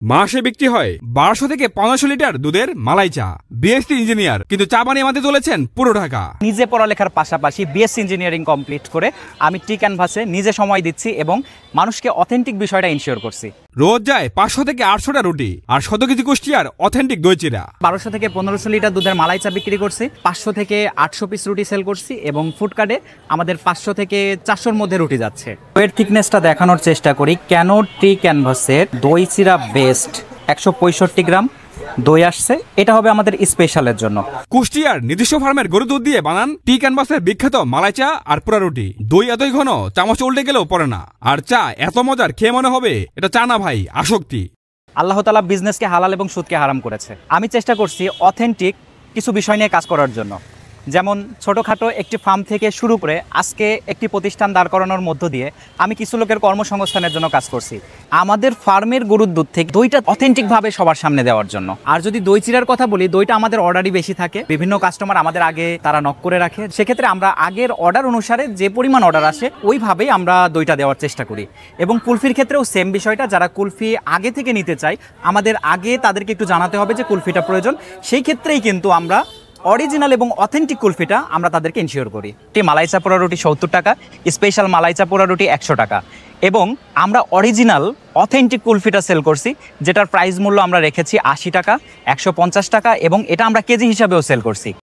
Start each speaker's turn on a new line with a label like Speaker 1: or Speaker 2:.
Speaker 1: মাসে বিক্রি হয় 1200 থেকে 1500 লিটার দুধের মালাই চা। বিএসসি ইঞ্জিনিয়ার, কিন্তু চা বানিয়ে আমাদের চলেছেন পুরো ঢাকা।
Speaker 2: নিজে পড়ালেখার পাশাপাশি বিএসসি ইঞ্জিনিয়ারিং কমপ্লিট করে আমি টি ক্যানভাসে নিজে সময় দিচ্ছি এবং মানুষকে অথেন্টিক বিষয়টা ইনশিওর করছি।
Speaker 1: রোজ যায় 500 থেকে 800টা রুটি আর 100 কেজি কুষ্টিয়ার অথেন্টিক দই চিড়া।
Speaker 2: 1200 থেকে 1500 লিটার দুধের মালাই চা বিক্রি করছি, 500 থেকে 800 পিস রুটি সেল করছি এবং ফুডকার্টে আমাদের 500 থেকে 400-র মধ্যে রুটি যাচ্ছে। দইয়ের থিকনেসটা দেখানোর চেষ্টা করি। কেন টি ক্যানভাসের দই চিড়া বেস্ট 165 গ্রাম দই আসছে, এটা হবে আমাদের স্পেশালের জন্য।
Speaker 1: কুষ্টিয়ার নিজস্ব ফার্মের গরু দুধ দিয়ে বানান টি ক্যানভাসের বিখ্যাত মালাই চা আর পুরা রুটি। দই এতই ঘন চামচ উল্টে গেলেও পড়ে না, আর চা এত মজার খেয়ে মনে হবে এটা চা না ভাই, আসক্তি।
Speaker 2: আল্লাহ তাআলা বিজনেসকে হালাল এবং সুদকে হারাম করেছে। আমি চেষ্টা করছি অথেন্টিক কিছু বিষয় নিয়ে কাজ করার জন্য, যেমন ছোটোখাটো একটি ফার্ম থেকে শুরু করে আজকে একটি প্রতিষ্ঠান দাঁড় করানোর মধ্য দিয়ে আমি কিছু লোকের কর্মসংস্থানের জন্য কাজ করছি। আমাদের ফার্মের গরুর দুধ থেকে দইটা অথেন্টিকভাবে সবার সামনে দেওয়ার জন্য। আর যদি দই চিড়ার কথা বলি, দইটা আমাদের অর্ডারই বেশি থাকে। বিভিন্ন কাস্টমার আমাদের আগে তারা নক করে রাখে, সেক্ষেত্রে আমরা আগের অর্ডার অনুসারে যে পরিমাণ অর্ডার আসে ওইভাবেই আমরা দইটা দেওয়ার চেষ্টা করি। এবং কুলফির ক্ষেত্রেও সেম বিষয়টা, যারা কুলফি আগে থেকে নিতে চায় আমাদের আগে তাদেরকে একটু জানাতে হবে যে কুলফিটা প্রয়োজন, সেই ক্ষেত্রেই কিন্তু আমরা অরিজিনাল এবং অথেন্টিক কুলফিটা আমরা তাদেরকে ইনশিওর করি। মালাই চা পোড়া রুটি 70 টাকা, স্পেশাল মালাই চা পোড়া রুটি 100 টাকা। এবং আমরা অরিজিনাল অথেন্টিক কুলফিটা সেল করছি, যেটার প্রাইস মূল্য আমরা রেখেছি 80 টাকা, 150 টাকা এবং এটা আমরা কেজি হিসাবেও সেল করছি।